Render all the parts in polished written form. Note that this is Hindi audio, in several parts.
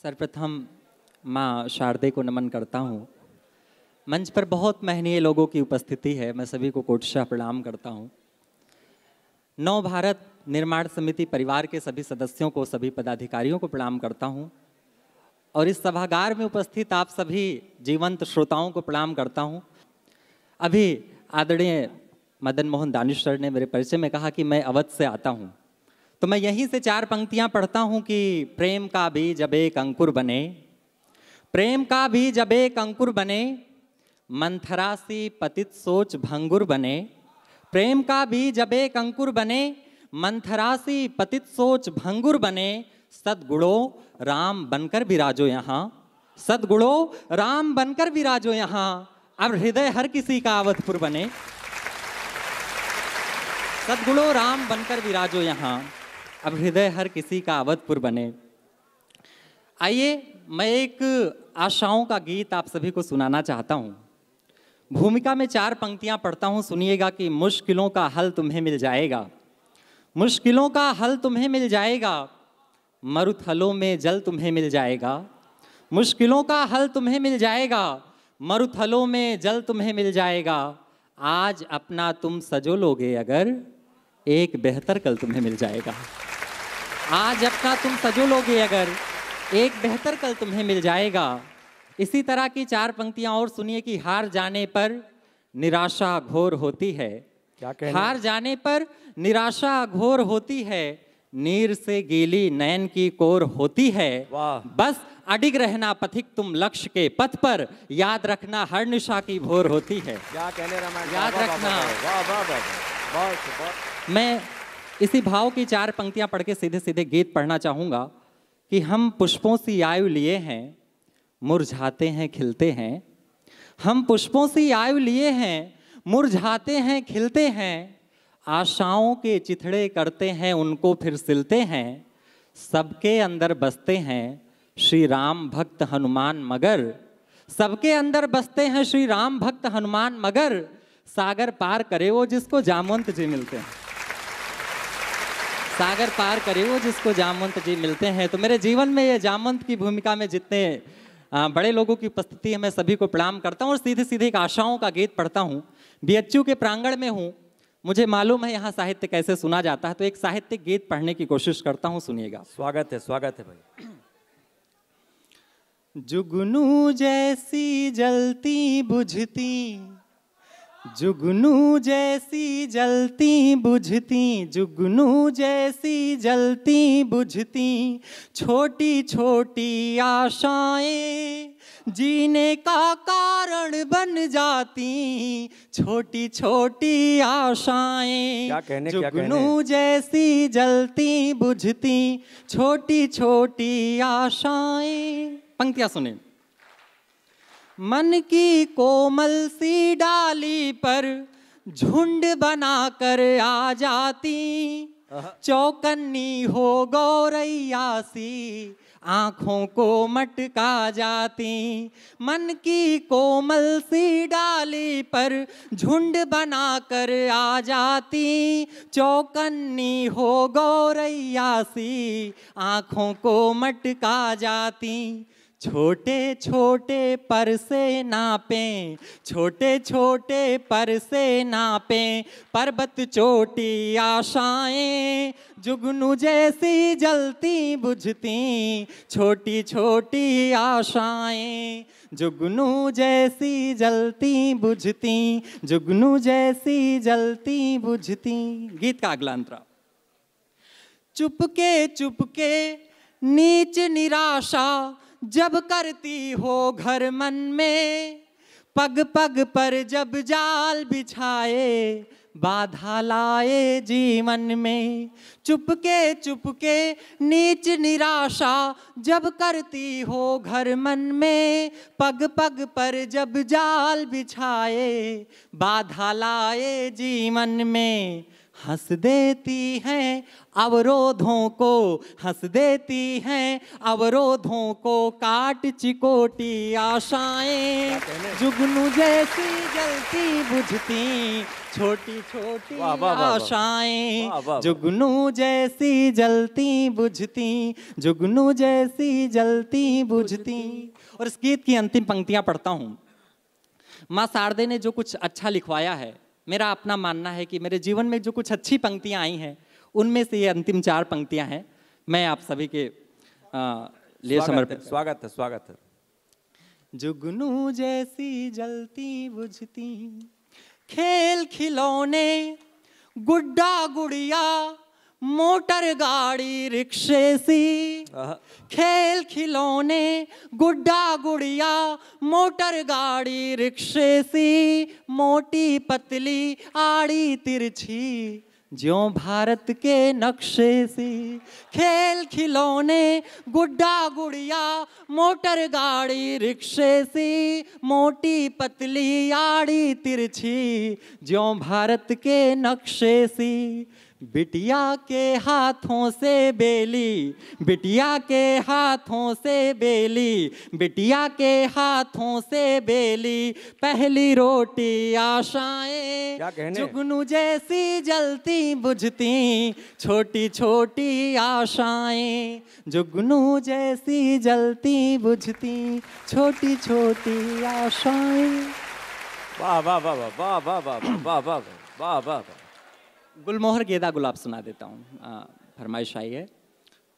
सर्वप्रथम माँ शारदे को नमन करता हूँ। मंच पर बहुत महनीय लोगों की उपस्थिति है, मैं सभी को कोटशः प्रणाम करता हूँ। नव भारत निर्माण समिति परिवार के सभी सदस्यों को, सभी पदाधिकारियों को प्रणाम करता हूँ और इस सभागार में उपस्थित आप सभी जीवंत श्रोताओं को प्रणाम करता हूँ। अभी आदरणीय मदन मोहन दानिश सर ने मेरे परिचय में कहा कि मैं अवध से आता हूँ, तो मैं यहीं से 4 पंक्तियाँ पढ़ता हूँ कि प्रेम का बीज जब एक अंकुर बने, प्रेम का बीज जब एक अंकुर बने, मंथरा सी पतित सोच भंगुर बने। प्रेम का बीज जब एक अंकुर बने, मंथरा सी पतित सोच भंगुर बने। सद्गुणों राम बनकर विराजो यहाँ, सद्गुणों राम बनकर विराजो यहाँ। अब हृदय हर किसी का अवधपुर बने, सद्गुणों राम बनकर विराजो यहाँ। अब हृदय हर किसी का अवधपुर बने। आइए मैं एक आशाओं का गीत आप सभी को सुनाना चाहता हूँ। भूमिका में 4 पंक्तियाँ पढ़ता हूँ, सुनिएगा कि मुश्किलों का हल तुम्हें मिल जाएगा, मुश्किलों का हल तुम्हें मिल जाएगा, मरुथलों में जल तुम्हें मिल जाएगा। मुश्किलों का हल तुम्हें मिल जाएगा, मरुथलों में जल तुम्हें मिल जाएगा। आज अपना तुम सजो लोगे अगर, एक बेहतर कल तुम्हें मिल जाएगा। आज अपना तुम सजो लोगे अगर, एक बेहतर कल तुम्हें मिल जाएगा। इसी तरह की 4 पंक्तियां और सुनिए कि हार जाने पर निराशा घोर होती है, क्या कहने? हार जाने पर निराशा घोर होती है, नीर से गीली नयन की कोर होती है। वाह। बस अडिग रहना पथिक तुम लक्ष्य के पथ पर, याद रखना हर निशा की भोर होती है। क्या कहने रामायण, याद वाह, वाह, रखना। वाह, वाह, वाह, वाह, बहुत, बहुत। मैं इसी भाव की 4 पंक्तियां पढ़ के सीधे सीधे गीत पढ़ना चाहूंगा कि हम पुष्पों सी आयु लिए हैं, मुरझाते हैं खिलते हैं। हम पुष्पों सी आयु लिए हैं, मुरझाते हैं खिलते हैं। आशाओं के चिथड़े करते हैं, उनको फिर सिलते हैं। सबके अंदर बसते हैं श्री राम भक्त हनुमान मगर, सबके अंदर बसते हैं श्री राम भक्त हनुमान मगर। सागर पार करे वो जिसको जामवंत जी मिलते हैं, सागर पार करे वो जिसको जामवंत जी मिलते हैं। तो मेरे जीवन में ये जामवंत की भूमिका में जितने बड़े लोगों की उपस्थिति है, मैं सभी को प्रणाम करता हूँ और सीधे सीधे एक आशाओं का गीत पढ़ता हूँ। बीएचयू के प्रांगण में हूँ, मुझे मालूम है यहाँ साहित्य कैसे सुना जाता है, तो एक साहित्यिक गीत पढ़ने की कोशिश करता हूँ, सुनिएगा। स्वागत है भाई। जुगनू जैसी जलती बुझती, जुगनू जैसी जलती बुझती, जुगनू जैसी जलती बुझती, छोटी छोटी आशाएं जीने का कारण बन जाती, छोटी छोटी आशाएं। क्या कहने, जुगनू जैसी जलती बुझती, छोटी छोटी आशाएं। पंक्तियां सुने। मन की कोमल सी डाली पर झुंड बनाकर आ जाती, चौकन्नी हो गौरैया सी आंखों को मटका जाती। मन की कोमल सी डाली पर झुंड बनाकर आ जाती, चौकन्नी हो गौरैया सी आंखों को मटका जाती। छोटे छोटे पर से नापें, छोटे छोटे पर से नापें, पर्वत चोटी आशाएं जुगनू जैसी जलती बुझती, छोटी छोटी आशाएं जुगनू जैसी जलती बुझती, जुगनू जैसी जलती बुझती। गीत का अगला अंतरा। चुपके चुपके नीच निराशा जब करती हो घर मन में, पग पग पर जब जाल बिछाए बाधा लाए जीवन में। चुपके चुपके नीच निराशा जब करती हो घर मन में, पग पग पर जब जाल बिछाए बाधा लाए जीवन में। हंस देती हैं अवरोधों को, हंस देती हैं अवरोधों को, काट चिकोटी आशाएं, जुगनू जैसी जलती बुझती छोटी छोटी वाह, वाह, वाह, वाह। आशाएं, वाह, वाह, वाह। जुगनू जैसी जलती बुझती, जुगनू जैसी जलती बुझती। और इस गीत की अंतिम पंक्तियां पढ़ता हूं। माँ शारदे ने जो कुछ अच्छा लिखवाया है, मेरा अपना मानना है कि मेरे जीवन में जो कुछ अच्छी पंक्तियां आई हैं उनमें से ये अंतिम 4 पंक्तियां हैं। मैं आप सभी के लिए समर्पित। स्वागत है, स्वागत है। जुगनू जैसी जलती बुझती, खेल खिलौने गुड्डा गुड़िया, मोटर गाड़ी रिक्शे सी, खेल खिलौने गुड्डा गुड़िया, मोटर गाड़ी रिक्शे सी, मोटी पतली आड़ी तिरछी ज्यों भारत के नक्शे सी, खेल खिलौने गुड्डा गुड़िया, मोटर गाड़ी रिक्शे सी, मोटी पतली आड़ी तिरछी ज्यों भारत के नक्शे सी, बिटिया के हाथों से बेली, बिटिया के हाथों से बेली, बिटिया के हाथों से बेली, पहली रोटी आशाएं, क्या कहने? जुगनू जैसी जलती बुझती छोटी छोटी आशाएं, जुगनू जैसी जलती बुझती छोटी छोटी आशाएं। वाह वाह वाह वाह वाह वाह वाह वाह वाह वाह वाह। गुलमोहर गेदा गुलाब सुना देता हूँ, फरमाइश आई है।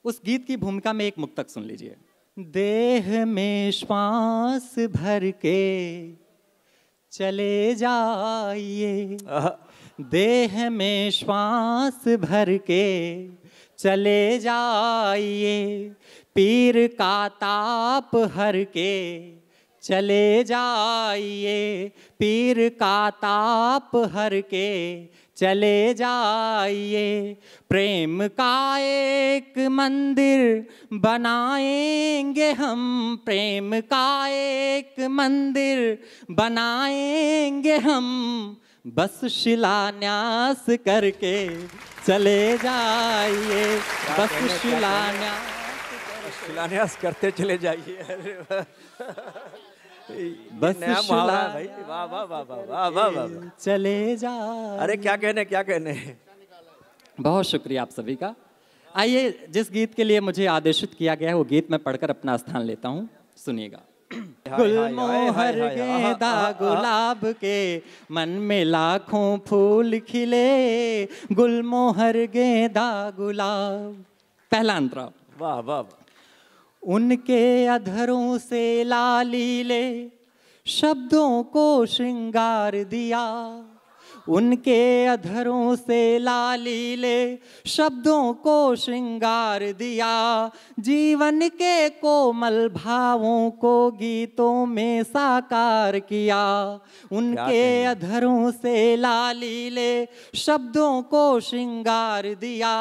उस गीत की भूमिका में एक मुक्तक सुन लीजिए। देह में श्वास भर के चले जाइए, देह में श्वास भर के चले जाइए, पीर का ताप हर के चले जाइए, पीर का ताप हर के चले जाइए, प्रेम का एक मंदिर बनाएंगे हम, प्रेम का एक मंदिर बनाएंगे हम, बस शिलान्यास करके चले जाइए, बस शिलान्यास करते चले जाइए। बस नया मुहावरा है भाई। वाह वाह वाह वाह वाह वाह। चले जा। अरे क्या कहने, क्या कहने। बहुत शुक्रिया आप सभी का। आइए, जिस गीत के लिए मुझे आदेशित किया गया है वो गीत मैं पढ़कर अपना स्थान लेता हूँ, सुनिएगा। गुलमोहर गेंदा गुलाब के मन में लाखों फूल खिले, गुलमोहर गेंदा गुलाब। पहला अंतरा। वाह वाह। उनके अधरों से लाली ले शब्दों को श्रृंगार दिया, उनके अधरों से लाली ले शब्दों को श्रृंगार दिया, जीवन के कोमल भावों को गीतों में साकार किया, उनके अधरों से लाली ले शब्दों को श्रृंगार दिया,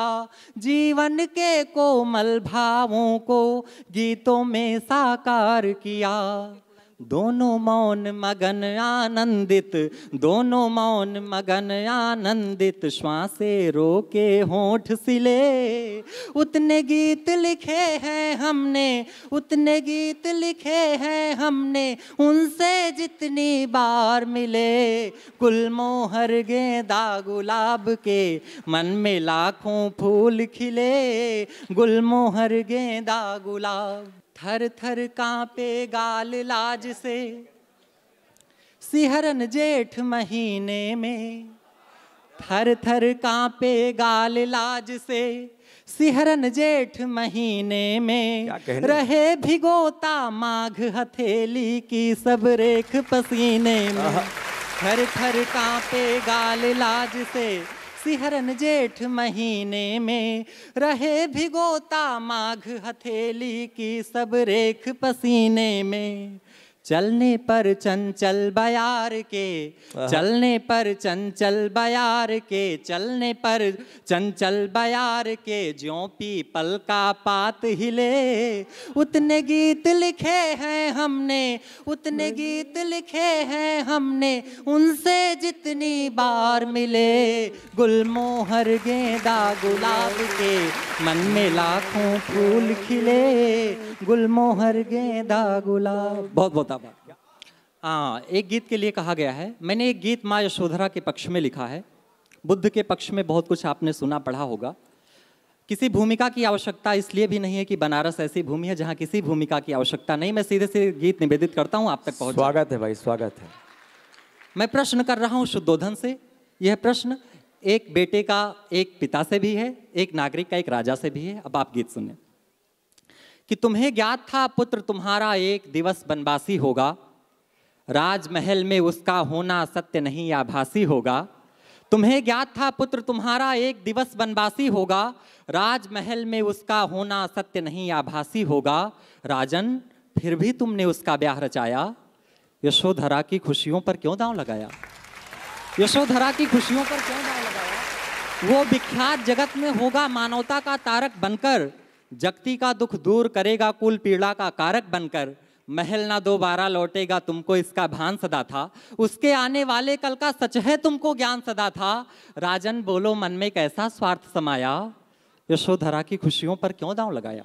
जीवन के कोमल भावों को गीतों में साकार किया। दोनों मौन मगन आनंदित, दोनों मौन मगन आनंदित, श्वासें रोके होंठ सिले, उतने गीत लिखे हैं हमने, उतने गीत लिखे हैं हमने, उनसे जितनी बार मिले, गुलमोहर गेंदा गुलाब के मन में लाखों फूल खिले, गुलमोहर गेंदा गुलाब। थर थर कांपे गाल लाज से सिहरन जेठ महीने में, थर थर कांपे गाल लाज से सिहरन जेठ महीने में, रहे भिगोता माघ हथेली की सब रेख पसीने में, थर थर कांपे गाल लाज से सिहरन जेठ महीने में, रहे भिगोता माघ हथेली की सब रेख पसीने में, चलने पर चंचल बयार के, चलने पर चंचल बयार के, चलने पर चंचल बयार के, ज्यों पीपल का पात हिले। उतने गीत लिखे हैं हमने, उतने गीत लिखे हैं हमने, उनसे जितनी बार मिले। गुलमोहर गेंदा गुलाब के, मन में लाखों फूल खिले। गुलमोहर गेंदा गुलाब। बहुत बहुत आभार। हाँ, एक गीत के लिए कहा गया है। मैंने एक गीत माँ यशोधरा के पक्ष में लिखा है। बुद्ध के पक्ष में बहुत कुछ आपने सुना पढ़ा होगा। किसी भूमिका की आवश्यकता इसलिए भी नहीं है कि बनारस ऐसी भूमि है जहाँ किसी भूमिका की आवश्यकता नहीं। मैं सीधे से गीत निवेदित करता हूँ, आप तक पहुँच। स्वागत है भाई, स्वागत है। मैं प्रश्न कर रहा हूँ शुद्धोधन से। यह प्रश्न एक बेटे का एक पिता से भी है, एक नागरिक का एक राजा से भी है। अब आप गीत सुने। कि तुम्हें ज्ञात था पुत्र तुम्हारा एक दिवस बनवासी होगा, राजमहल में उसका होना सत्य नहीं आभासी होगा। तुम्हें ज्ञात था पुत्र तुम्हारा एक दिवस बनवासी होगा, राजमहल में उसका होना सत्य नहीं आभासी होगा। राजन फिर भी तुमने उसका ब्याह रचाया, यशोधरा की खुशियों पर क्यों दांव लगाया? यशोधरा की खुशियों पर क्यों दांव लगाया? वो विख्यात जगत में होगा मानवता का तारक बनकर, जगती का दुख दूर करेगा कुल पीड़ा का कारक बनकर। महल ना दोबारा लौटेगा तुमको इसका भान सदा था, उसके आने वाले कल का सच है तुमको ज्ञान सदा था। राजन बोलो मन में कैसा स्वार्थ समाया, यशोधरा की खुशियों पर क्यों दांव लगाया?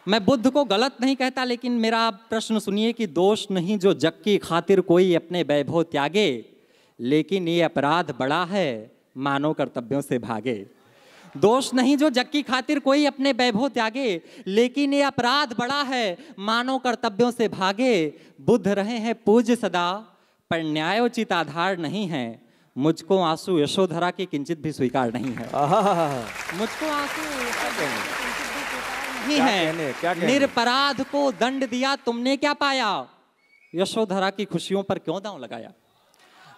मैं बुद्ध को गलत नहीं कहता, लेकिन मेरा प्रश्न सुनिए कि दोष नहीं जो जग की खातिर कोई अपने वैभव त्यागे, लेकिन ये अपराध बड़ा है मानव कर्तव्यों से भागे। दोष नहीं जो जग की खातिर कोई अपने वैभव त्यागे, लेकिन ये अपराध बड़ा है मानव कर्तव्यों से भागे। बुद्ध रहे हैं पूज्य सदा, पर न्यायोचित आधार नहीं है। मुझको आंसू यशोधरा के किंचित भी स्वीकार नहीं है। मुझको आंसू नहीं है। निरपराध को दंड दिया तुमने क्या पाया, यशोधरा की खुशियों पर क्यों दांव लगाया?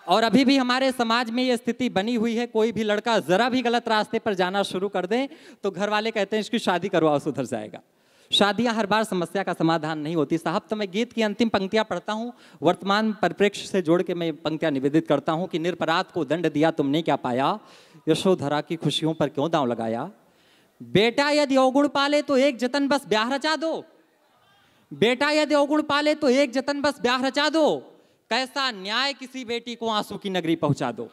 और अभी भी हमारे समाज में ये स्थिति बनी हुई है। कोई भी लड़का जरा भी गलत रास्ते पर जाना शुरू कर दे तो घर वाले कहते हैं इसकी शादी करवाओ सुधर जाएगा। शादियां हर बार समस्या का समाधान नहीं होती साहब। तो मैं गीत की अंतिम पंक्तियां पढ़ता हूं, वर्तमान परिप्रेक्ष्य से जोड़ के मैं पंक्तियां निवेदित करता हूं कि निरपराध को दंड दिया तुमने क्या पाया, यशोधरा की खुशियों पर क्यों दांव लगाया? बेटा यदि अवगुण पाले तो एक जतन बस ब्याह रचा दो, बेटा यदि अवगुण पाले तो एक जतन बस ब्याह रचा दो। कैसा न्याय किसी बेटी को आंसू की नगरी पहुंचा दो।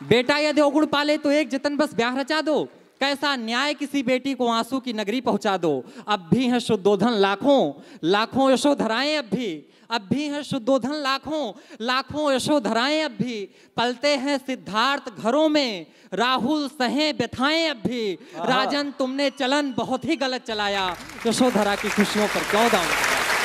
बेटा यदि अवगुण पाले तो एक जतन बस ब्याह रचा दो, कैसा न्याय किसी बेटी को आंसू की नगरी पहुंचा दो। अब भी हैं शुद्धोधन लाखों, लाखों यशोधराएं अब भी हैं शुद्धोधन लाखों, लाखों यशोधराएं अब भी। पलते हैं सिद्धार्थ घरों में, राहुल सहे व्यथाएं अब भी। राजन तुमने चलन बहुत ही गलत चलाया, यशोधरा की खुशियों पर क्यों दांव लगाया?